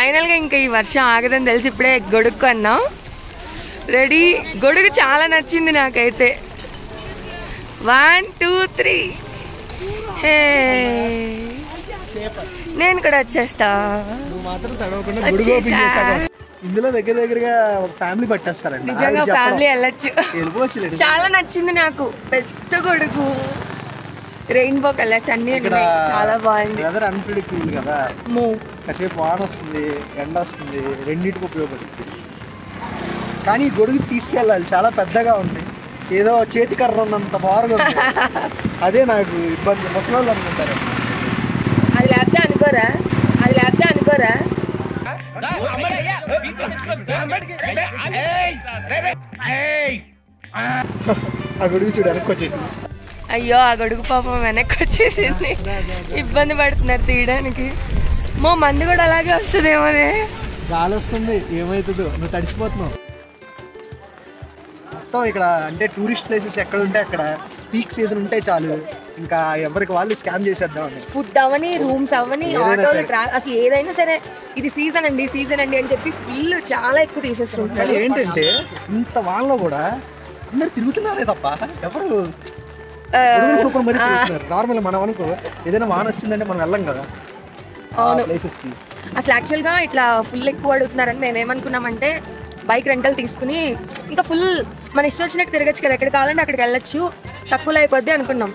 ఫైనల్గా ఇంకా ఈ వర్షం ఆగదని తెలిసి ఇప్పుడే గొడుగు అన్నాం. రెడీ. గొడుగు చాలా నచ్చింది నాకైతే. 1 2 3. హే నేను కూడా వచ్చేస్తా. ఇందులో దగ్గరగా ఒక ఫ్యామిలీ పట్టేస్తారండి. నిజంగా ఫ్యామిలీ వెళ్ళొచ్చు. చాలా నచ్చింది నాకు. పెద్ద గొడుగు, రెయిన్బో కలర్స్ అన్ని చాలా బాగుంది. వెదర్ అన్ప్రెడిక్టబుల్ కదా, కాసేపు వాన వస్తుంది, ఎండ వస్తుంది, రెండింటికి ఉపయోగపడుతుంది. కానీ ఈ గొడుగు తీసుకెళ్ళాలి, చాలా పెద్దగా ఉంది. ఏదో చేతికర్ర ఉన్నంత బారుగా ఉంది. అదే నాకు ఇబ్బంది. ముసలోళ్ళు అనుకుంటారు. అది లేకపోతే అనుకోరా. ఆ గొడుగు చూడు వెనక్కి వచ్చేసింది. అయ్యో ఆ గొడుగు పాపం వెనక్కి వచ్చేసింది. ఇబ్బంది పడుతున్నారు తీయడానికి. మంది కూడా అలాగే వస్తుందేమోనే. గాలి వస్తుంది, ఏమవుతుందో, నువ్వు తడిసిపోతున్నావు. మొత్తం ఇక్కడ అంటే టూరిస్ట్ ప్లేసెస్ ఎక్కడ ఉంటే అక్కడ పీక్ సీజన్ ఉంటే చాలు, ఇంకా ఎవరికి వాళ్ళు స్కామ్ చేసేద్దామని. ఫుడ్ అవని, రూమ్స్ అవని, ఆటోలు, అసలు ఏదైనా సరే ఇది సీజన్ అండి అని చెప్పి ఫుల్ చాలా ఎక్కువ తీసేసుకుంటారు. ఏంటంటే ఇంత వానలో కూడా అందరు తిరుగుతున్నారే తప్ప ఎవరు నార్మల్. మనం అనుకో ఏదైనా వాన వచ్చిందంటే మనం వెళ్ళం కదా ప్లేసెస్ కి. అసలు యాక్చువల్గా ఇట్లా ఫుల్ ఎక్కువ అడుగుతున్నారని మేము ఏమనుకున్నామంటే బైక్ రెంటల్ తీసుకుని ఇంకా ఫుల్ మన ఇష్టం వచ్చినట్టు తిరగచ్చు కదా, ఎక్కడ కావాలంటే అక్కడికి వెళ్ళొచ్చు, తక్కువలో అయిపోద్ది అనుకున్నాం.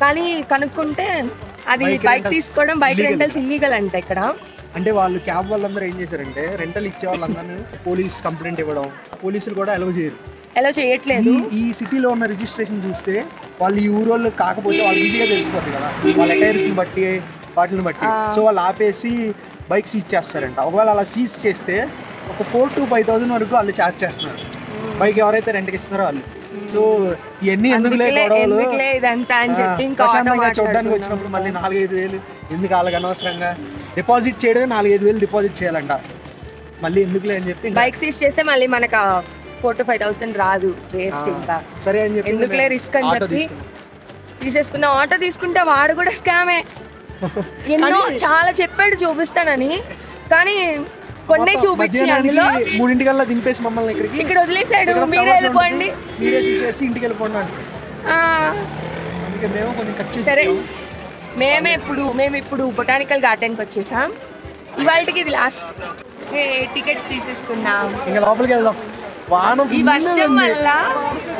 కానీ కనుక్కుంటే అది బైక్ తీసుకోవడం, బైక్ రెంటల్స్ ఇల్లీగల్ అంట ఇక్కడ. అంటే వాళ్ళు క్యాబ్ వాళ్ళందరూ ఏం చేశారంటే రెంటల్ ఇచ్చే వాళ్ళందరూ పోలీస్ కంప్లైంట్ ఇవ్వడం, పోలీసులు కూడా అలౌ చేయట్లేదు. ఈ సిటీలో ఉన్న రిజిస్ట్రేషన్ చూస్తే వాళ్ళు ఈ ఊరోళ్ళు కాకపోతే వాళ్ళు ఈజీగా తెలిసిపోతుంది కదా వాళ్ళ టైర్స్ని బట్టి వాటిని బట్టి. సో వాళ్ళు ఆపేసి బైక్ సీజ్ చేస్తారంట. ఒకవేళ అలా సీజ్ చేస్తే ఒక 4,000 to 5,000 వరకు వాళ్ళు ఛార్జ్ చేస్తున్నారు బైక్ ఎవరైతే రెంట్కి ఇస్తున్నారో వాళ్ళు. సో ఇవన్నీ ఎందుకులే గొడవలు, ప్రశాంతంగా చూడడానికి వచ్చినప్పుడు మళ్ళీ 4-5 వేలు ఎందుకు వాళ్ళకి అనవసరంగా డిపాజిట్ చేయడమే 4-5 వేలు డిపాజిట్ చేయాలంట. మళ్ళీ ఎందుకులే అని చెప్పి బైక్ సీజ్ చేస్తే మళ్ళీ మనకు 4,000 to 5,000 రాదు, వేస్ట్. ఇంకా సరే అని చెప్పి ఎందుకులే రిస్క్ అని చెప్పి తీసేసుకున్నా. ఆటో తీసుకుంటే వాడు కూడా స్కామే. ఎన్నో చాలా చెప్పాడు చూపిస్తానని, కానీ కొన్నే చూపించి అందులో 3 దింపేసి మమ్మల్ని ఇక్కడ వదిలేసాడు. మీరే వెళ్ళిపోండి, మీరే చూసేసి ఇంటికి వెళ్ళిపోండి అంటే. అందుకే మేము కొంచెం కట్ చేసి సరే మేము ఇప్పుడు బొటానికల్ గార్డెన్కి వచ్చేసాం. ఇవాళకి ఇది లాస్ట్. టికెట్స్ తీసేసుకున్నాం, ఇంకా లోపలికి వెళ్దాం. ఈ వర్షం వల్ల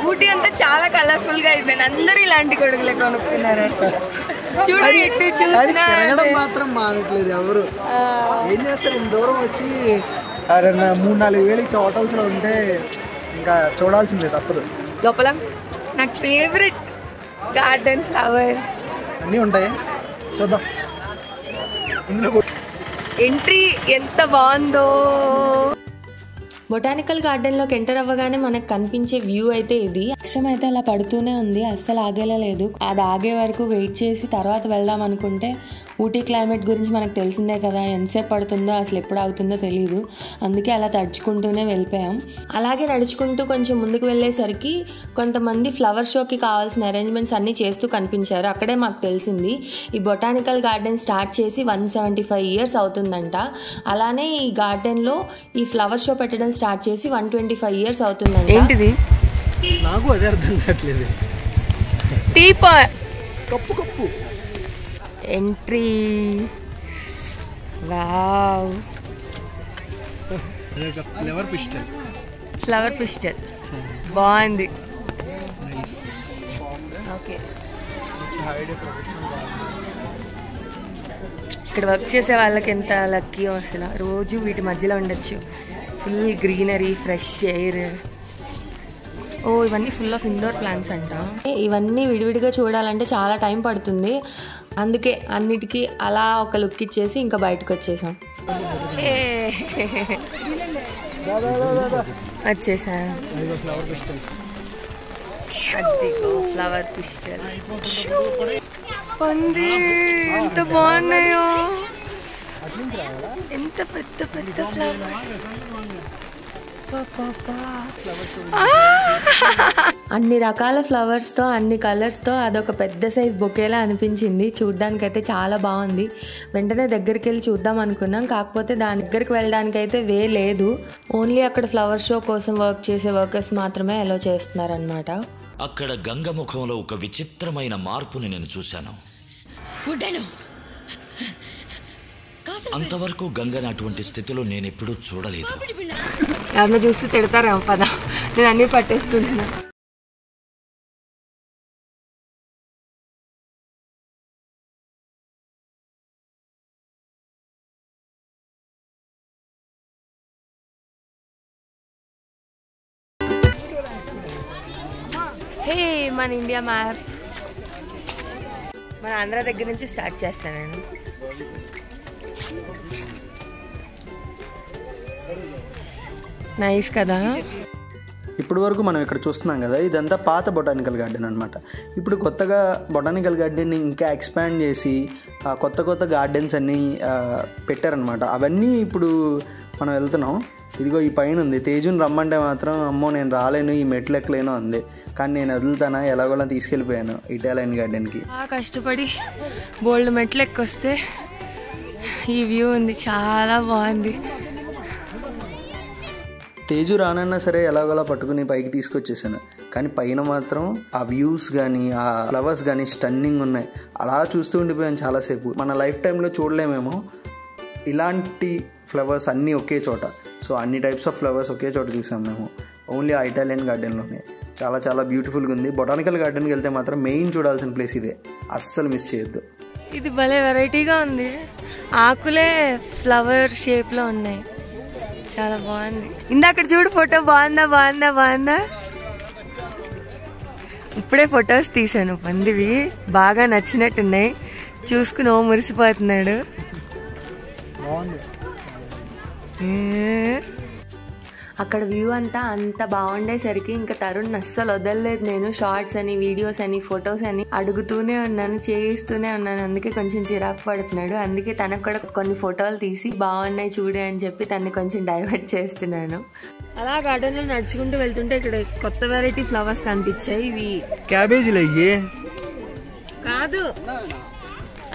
ఊటీ అంతా చాలా కలర్ఫుల్ గా అయిపోయింది. అందరూ ఇలాంటి గొడుగులే కొనుక్కున్నారు. అసలు చూడండి, ఎటు చూసినా మాత్రం మానట్లేదు ఎవరు. ఏం చేస్తారు, ఇంత దూరం వచ్చి 3-4 వేలు ఇచ్చే హోటల్స్ లో ఉంటే ఇంకా చూడాల్సిందే, తప్పదు. లోపల నాకు ఫేవరెట్ గార్డెన్ ఫ్లవర్స్ అన్నీ ఉంటాయి, చూద్దాం. ఇందులో ఎంట్రీ ఎంత బాగుందో. బొటానికల్ గార్డెన్లోకి ఎంటర్ అవ్వగానే మనకు కనిపించే వ్యూ అయితే ఇది. వర్షం అయితే అలా పడుతూనే ఉంది, అస్సలు ఆగేలా లేదు. అది ఆగే వరకు వెయిట్ చేసి తర్వాత వెళ్దాం అనుకుంటే ఊటీ క్లైమేట్ గురించి మనకు తెలిసిందే కదా, ఎంతసేపు పడుతుందో అసలు ఎప్పుడు ఆగుతుందో తెలియదు. అందుకే అలా తడుచుకుంటూనే వెళ్ళిపోయాం. అలాగే నడుచుకుంటూ కొంచెం ముందుకు వెళ్ళేసరికి కొంతమంది ఫ్లవర్ షోకి కావాల్సిన అరేంజ్మెంట్స్ అన్నీ చేస్తూ కనిపించారు. అక్కడే మాకు తెలిసింది ఈ బొటానికల్ గార్డెన్ స్టార్ట్ చేసి 175 years అవుతుందంట. అలానే ఈ గార్డెన్లో ఈ ఫ్లవర్ షో పెట్టడం స్టార్ట్ చేసి 125 years అవుతుందంట. ఏంటిది నాకు అదే అర్థం కావట్లేదు. Cup entry. Wow, flower pistol బాగుంది. ఓకే, ఇక్కడ వర్క్ చేసే వాళ్ళకి ఎంత లక్కీ అసలు. రోజు వీటి మధ్యలో ఉండొచ్చు. Full greenery, fresh air. ఇవన్నీ ఫుల్ ఆఫ్ ఇండోర్ ప్లాంట్స్ అంట. ఇవన్నీ విడివిడిగా చూడాలంటే చాలా టైం పడుతుంది. అందుకే అన్నిటికీ అలా ఒక లుక్ ఇచ్చేసి ఇంకా బయటకు వచ్చేసాం. వచ్చేసా. ఫ్లవర్ పిస్టల్ ఉంది. ఎంత బాగున్నాయో, ఎంత పెద్ద పెద్ద ఫ్లవర్. అన్ని రకాల ఫ్లవర్స్తో అన్ని కలర్స్తో అదొక పెద్ద సైజ్ బొకేలా అనిపించింది. చూడ్డానికైతే చాలా బాగుంది. వెంటనే దగ్గరికి వెళ్ళి చూద్దాం అనుకున్నాం. కాకపోతే దాని దగ్గరికి వెళ్ళడానికి అయితే వే లేదు. ఓన్లీ అక్కడ ఫ్లవర్ షో కోసం వర్క్ చేసే వర్కర్స్ మాత్రమే అలో చేస్తున్నారనమాట. అక్కడ గంగ ముఖంలో ఒక విచిత్రమైన మార్పుని నేను చూశాను. అంతవరకు గంగని అటువంటి స్థితిలో నేను ఎప్పుడూ చూడలేదు. ఎవరిని చూస్తే తిడతారేమో పద, నేను అన్నీ పట్టేసుకుంటున్నా. హే, మన ఇండియా మ్యాప్. మన ఆంధ్ర దగ్గర నుంచి స్టార్ట్ చేస్తాను నేను. నైస్ కదా. ఇప్పటి వరకు మనం ఇక్కడ చూస్తున్నాం కదా, ఇదంతా పాత బొటానికల్ గార్డెన్ అనమాట. ఇప్పుడు కొత్తగా బొటానికల్ గార్డెన్ని ఇంకా ఎక్స్పాండ్ చేసి కొత్త కొత్త గార్డెన్స్ అన్నీ పెట్టారనమాట. అవన్నీ ఇప్పుడు మనం వెళ్తున్నాం. ఇదిగో ఈ పైన ఉంది. తేజుని రమ్మంటే మాత్రం అమ్మో నేను రాలేను, ఈ మెట్లు ఎక్కలేను అంది. కానీ నేను వదులుతానా, ఎలాగోలా తీసుకెళ్ళిపోయాను ఇటాలియన్ గార్డెన్కి. కష్టపడి బోల్డ్ మెట్లు ఎక్కొస్తే ఈ వ్యూ ఉంది, చాలా బాగుంది. తేజు రానన్నా సరే ఎలాగోలా పట్టుకుని పైకి తీసుకొచ్చేసాను. కానీ పైన మాత్రం ఆ వ్యూస్ కానీ ఆ ఫ్లవర్స్ కానీ స్టన్నింగ్ ఉన్నాయి. అలా చూస్తూ ఉండిపోయాను చాలాసేపు. మన లైఫ్ టైంలో చూడలేమేమో ఇలాంటి ఫ్లవర్స్ అన్నీ ఒకే చోట. సో అన్ని టైప్స్ ఆఫ్ ఫ్లవర్స్ ఒకే చోట చూసాం మేము, ఓన్లీ ఆ ఇటాలియన్ గార్డెన్లోనే. చాలా చాలా బ్యూటిఫుల్గా ఉంది. బొటానికల్ గార్డెన్కి వెళ్తే మాత్రం మెయిన్ చూడాల్సిన ప్లేస్ ఇదే, అస్సలు మిస్ చేయొద్దు. ఇది భలే వెరైటీగా ఉంది. ఆకులే ఫ్లవర్ షేప్లో ఉన్నాయి, చాలా బాగుంది. ఇందాక చూడు ఫోటో, బాగుందా. ఇప్పుడే ఫొటోస్ తీసాను, పందివి బాగా నచ్చినట్టున్నాయి. చూసుకుని మురిసిపోతున్నాడు. అక్కడ వ్యూ అంతా అంత బాగుండేసరికి ఇంకా తరుణ్ అస్సలు వదలలేదు. నేను షార్ట్స్ అని, వీడియోస్ అని, ఫొటోస్ అని అడుగుతూనే ఉన్నాను, చేయిస్తూనే ఉన్నాను. అందుకే కొంచెం చిరాకు పడుతున్నాడు. అందుకే తనకు కూడా కొన్ని ఫోటోలు తీసి బాగున్నాయి చూడే అని చెప్పి తనని కొంచెం డైవర్ట్ చేస్తున్నాను. అలా గార్డెన్లో నడుచుకుంటూ వెళ్తుంటే ఇక్కడ కొత్త వెరైటీ ఫ్లవర్స్ కనిపించాయి. ఇవి క్యాబేజీలు అయ్యే కాదు,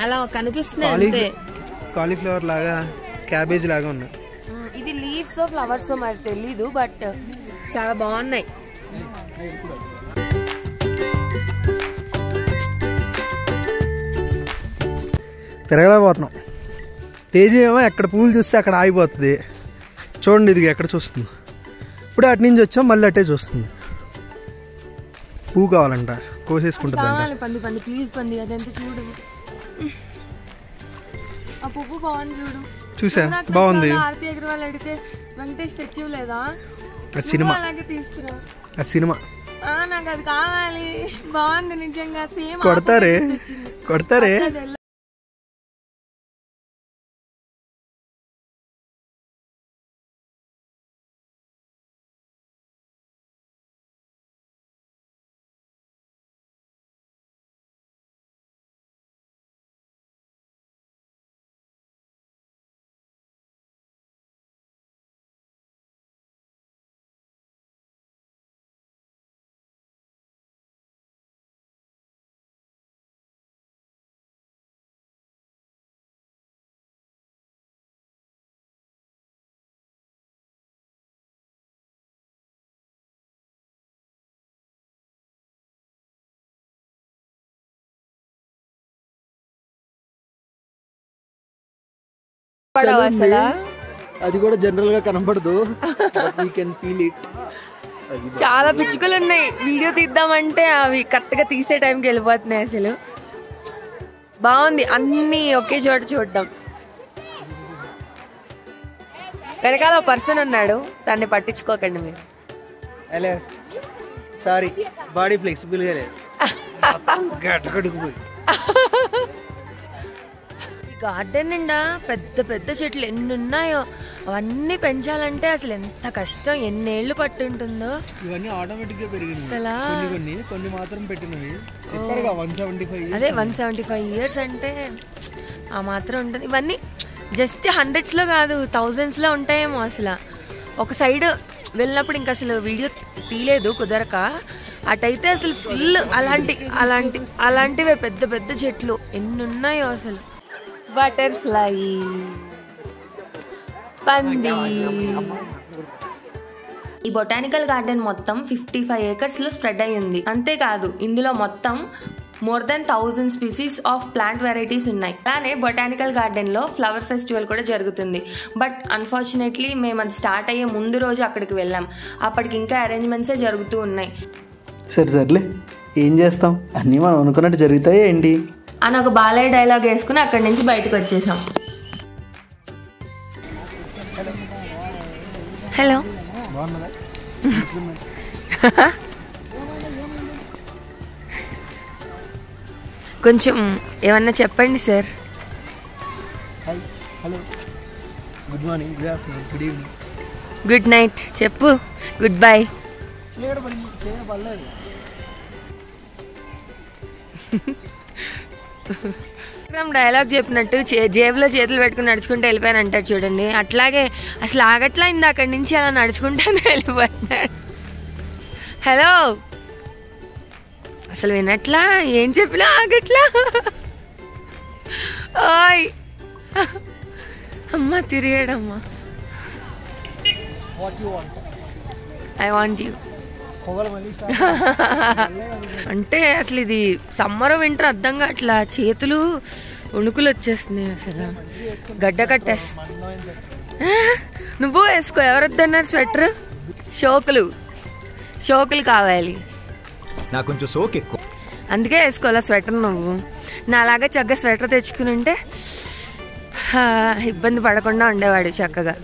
అలా కనిపిస్తున్నాయి. కాలీఫ్లవర్ లాగా, క్యాబేజీ లాగా ఉన్నాయి. ఇది లీవ్స్ ఫ్లవర్స్ మరి తెలీదు, బట్ చాలా బాగున్నాయి. తిరగలేకపోతున్నాం. తేజీ ఏమో ఎక్కడ పూలు చూస్తే అక్కడ ఆగిపోతుంది. చూడండి ఇది ఎక్కడ చూస్తుంది. ఇప్పుడు అటు నుంచి వచ్చాం, మళ్ళీ అట్టే చూస్తుంది. పువ్వు కావాలంట, కోసేసుకుంటుంది. పంది ప్లీజ్ పంది, అదంతా చూడు. ఆ పువ్వు బాగుంది చూడు. చూసా, బాగుంది. ఆర్తి అగర్వాల్ అడిగితే వెంకటేష్ తెచ్చివ్వలేదా? సినిమా అలాగే తీసుకురా. సినిమా నాకు అది కావాలి. బాగుంది నిజంగా, సేమ్ కొడతారే. అది కూడా జనరల్ గా కనబడదు. చాలా పిచ్చుకలు ఉన్నాయి. వీడియో తీద్దామంటే అవి కరెక్ట్ గా తీసే టైంకి వెళ్ళిపోతున్నాయి. అసలు బాగుంది, అన్ని ఒకే చోట చూడడం. వెనకాల పర్సన్ ఉన్నాడు, దాన్ని పట్టించుకోకండి మీరు. సారీ, బాడీ ఫ్లెక్సిబుల్ గా లేదు. గార్డెన్ నిండా పెద్ద పెద్ద చెట్లు ఎన్ని ఉన్నాయో. అవన్నీ పెంచాలంటే అసలు ఎంత కష్టం, ఎన్నేళ్లు పట్టుంటుందో. ఇవన్నీ ఆటోమేటిక్ గా పెరిగింది. కొన్ని మాత్రం పెట్టినవి. అదే 175 years అంటే ఆ మాత్రం ఉంటుంది. ఇవన్నీ జస్ట్ 100s లో కాదు, 1000s లో ఉంటాయేమో. అసలు ఒక సైడ్ వెళ్ళినప్పుడు ఇంకా అసలు వీడియో తీయలేదు కుదరక. అటైతే అసలు ఫుల్ అలాంటివే పెద్ద పెద్ద చెట్లు ఎన్ని ఉన్నాయో అసలు. బటర్ఫ్లై, పంది. ఈ బొటానికల్ గార్డెన్ మొత్తం 55 acres లో స్ప్రెడ్ అయ్యింది. అంతేకాదు ఇందులో మొత్తం more than 1000 species of plant varieties ఉన్నాయి. అలానే బొటానికల్ గార్డెన్ లో ఫ్లవర్ ఫెస్టివల్ కూడా జరుగుతుంది. బట్ అన్ఫార్చునేట్లీ మేము అది స్టార్ట్ అయ్యే ముందు రోజు అక్కడికి వెళ్ళాం. అప్పటికి ఇంకా అరేంజ్మెంట్సే జరుగుతూ ఉన్నాయి. సర్లే ఏం చేస్తాం, అన్నీ మనం అనుకున్నట్టు జరుగుతాయి ఏంటి అని ఒక బాలయ్య డైలాగ్ వేసుకుని అక్కడి నుంచి బయటకు వచ్చేసాం. హలో, కొంచెం ఏమన్నా చెప్పండి sir. Hello, good morning, good afternoon, good evening, good night చెప్పు. Goodbye. డైలాగ్ చెప్పినట్టు జేబులో చేతులు పెట్టుకుని నడుచుకుంటూ వెళ్ళిపోయాను అంటారు చూడండి. అట్లాగే అసలు ఆగట్లా ఇందా అక్కడి నుంచి అలా నడుచుకుంటానే వెళ్ళిపోతున్నాడు. హలో, అసలు వినట్లా, ఏం చెప్పినా ఆగట్లా. ఓయ్ అమ్మా తిరిగాడమ్మా. I want you. అంటే అసలు ఇది సమ్మర్ వింటర్ అర్థంగా అట్లా చేతులు వణుకులు వచ్చేస్తున్నాయి. అసలు గడ్డ కట్టేస్తా. నువ్వు వేసుకో, ఎవరొద్దన్నారు స్వెటర్? షోకులు కావాలి నాకు, కొంచెం సోక్ ఎక్కువ, అందుకే వేసుకోవాలా స్వెటర్. నువ్వు నాలాగా చక్కగా స్వెటర్ తెచ్చుకుని ఉంటే ఇబ్బంది పడకుండా ఉండేవాడు చక్కగా.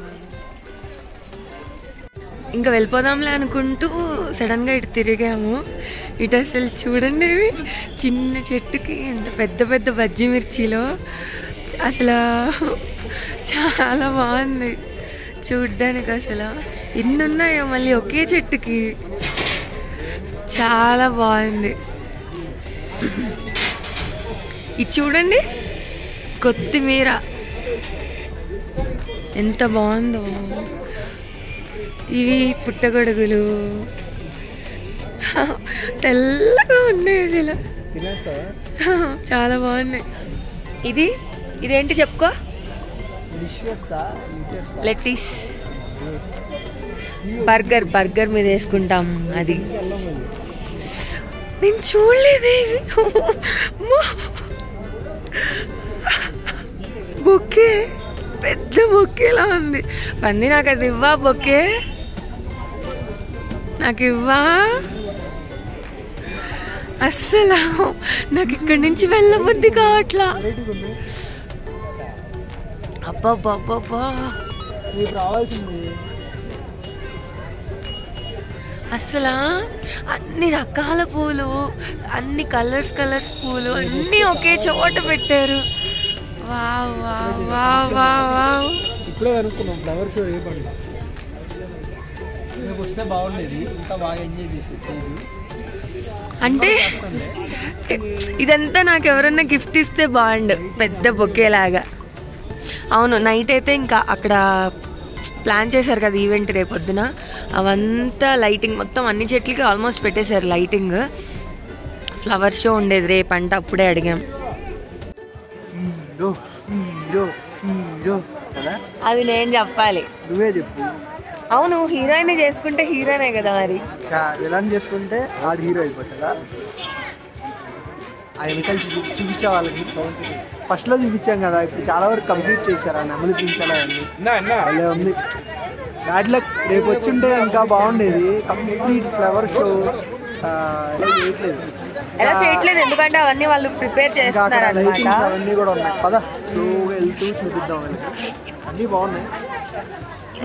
ఇంకా వెళ్ళిపోదాంలే అనుకుంటూ సడన్గా ఇటు తిరిగాము. ఇటు అసలు చూడండి, చిన్న చెట్టుకి ఎంత పెద్ద పెద్ద బజ్జి మిర్చిలో అసలు చాలా బాగుంది చూడ్డానికి. అసలు ఎన్ని ఉన్నాయో మళ్ళీ ఒకే చెట్టుకి, చాలా బాగుంది. ఇది చూడండి, కొత్తిమీర ఎంత బాగుందో. ఇవి పుట్టగొడుగులు తెల్లగా ఉన్నాయి అసలు, చాలా బాగున్నాయి. ఇదేంటి చెప్పుకో? లెట్టిస్. బర్గర్ మీద వేసుకుంటాం అది. నేను చూడలేదే. బొకే, పెద్ద బొకేలా ఉంది. పంది నాకు అది ఇవ్వా, బొకే నాకు ఇవ్వా. అస్సలు నాకు ఇక్కడి నుంచి వెళ్ళబుద్ధి కావట్లా. అబ్బా అసలు అన్ని రకాల పూలు, అన్ని కలర్స్ పూలు అన్నీ ఒకే చోట పెట్టారు. Wow wow wow wow. ఇప్పుడే కనుక్కున్నాం ఫ్లవర్ షో ఏ పండుగ వస్తే బాగుండేది, ఇంకా బాగా ఎంజాయ్ చేసేది. అంటే ఇదంతా నాకు ఎవరన్నా గిఫ్ట్ ఇస్తే బాగుండు, పెద్ద బొకేలాగా. అవును, నైట్ అయితే ఇంకా అక్కడ ప్లాన్ చేశారు కదా ఈవెంట్ రేపొద్దున, అవంతా లైటింగ్ మొత్తం అన్ని చెట్లకి ఆల్మోస్ట్ పెట్టేశారు లైటింగ్. ఫ్లవర్ షో ఉండేది రేపంట, అప్పుడే అడిగాం. అది నేను చెప్పాలి, నువ్వే చెప్పు. అవును, హీరోయిన్ చేసుకుంటే హీరోనే కదా మరి. విలన్ చేసుకుంటే వాడు హీరో అయిపోతుందా? ఆ వెనకాల చూపించే వాళ్ళకి ఫస్ట్లో చూపించాం కదా, ఇప్పుడు చాలా వరకు కంప్లీట్ చేశారు. ఆ నెమలి పించాలని అలా ఉంది. దాంట్లో రేపు వచ్చుంటే ఇంకా బాగుండేది. కంప్లీట్ ఫ్లవర్ షో ఎలా చేయట్లేదు, ఎందుకంటే అవన్నీ వాళ్ళు ప్రిపేర్ చేస్తున్నారు అన్నమాట. అవన్నీ కూడా ఉన్నాయి కదా, స్లోగా వెళ్తూ చూపిద్దాం. అన్నీ బాగున్నాయి.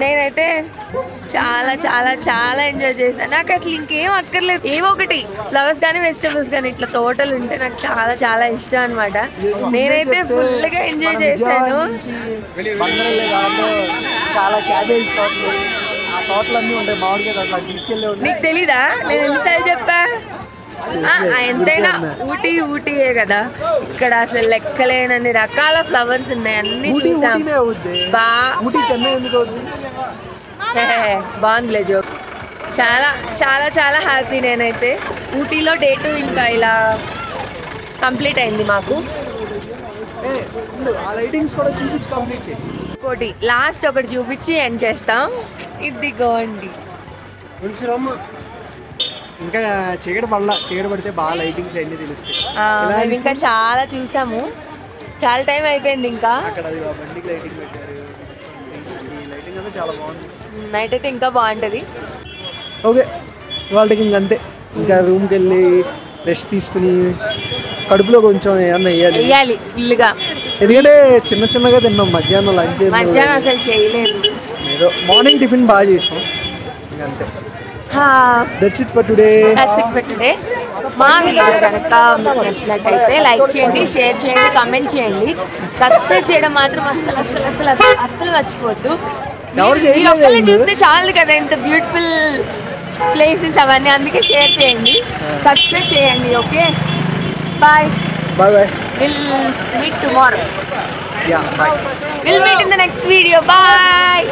నేనైతే చాలా చాలా చాలా ఎంజాయ్ చేశాను. నాకు అసలు ఇంకేం అక్కర్లేదు, ఏవో ఒకటి ఫ్లవర్స్ కానీ వెజిటబుల్స్ కానీ ఇట్లా తోటలు ఉంటే నాకు చాలా చాలా ఇష్టం అనమాట. నేనైతే ఫుల్గా ఎంజాయ్ చేశాను. చాలా క్యాబేజ్ తోటలు, ఆ తోటలన్నీ ఉంటాయి. మామిడికాయ తోటలు తీసుకెళ్ళి. నీకు తెలీదా నేను ఎన్నిసార్లు చెప్పా? ఎంతైనా ఊటీయే కదా. ఇక్కడ అసలు లెక్కలేనన్ని రకాల ఫ్లవర్స్ ఉన్నాయి, అన్ని చూసాం. బాగుందిలే జోక్. చాలా చాలా చాలా హ్యాపీ. నేనైతే ఊటీలో డే 2 ఇంకా ఇలా కంప్లీట్ అయింది మాకు. ఇంకోటి లాస్ట్ ఒకటి చూపించి ఎండ్ చేస్తాం. ఇదిగోండి. ఇంకా చీకటి పడితే బాగా లైటింగ్స్ అన్ని తెలుస్తాయి. మేము ఇంకా చాలా చూసాము, చాలా టైం అయిపోయింది. ఇంకా అక్కడ బండికి లైటింగ్ పెట్టారు, లైటింగ్ అయితే చాలా బాగుంది. నైట్ అయితే ఇంకా బాగుంటుంది. ఓకే, వాళ్ళకి ఇంకంతే. ఇంకా రూమ్కి వెళ్ళి రెస్ట్ తీసుకుని కడుపులో కొంచెం ఏమన్నా వేయాలి ఫుల్గా. ఎందుకంటే చిన్నగా తిన్నాం. మధ్యాహ్నం లంచ్ అసలు చేయలేదు. ఏదో మార్నింగ్ టిఫిన్ బాగా చేసాం. ఇంకంతే. That's it for today. మా వీడియో కనుక మీకు నచ్చినట్టయితే లైక్ చేయండి, షేర్ చేయండి, కామెంట్ చేయండి, సబ్స్క్రైబ్ చేయడం మాత్రం అస్సలు మర్చిపోవద్దు. ఒక్కళ్ళు చూస్తే చాలు కదా ఇంత బ్యూటిఫుల్ ప్లేసెస్ అవన్నీ. అందుకే షేర్ చేయండి, సబ్స్క్రైబ్ చేయండి. Okay, bye. We'll meet tomorrow. Yeah, bye. We'll meet in the next video. Bye.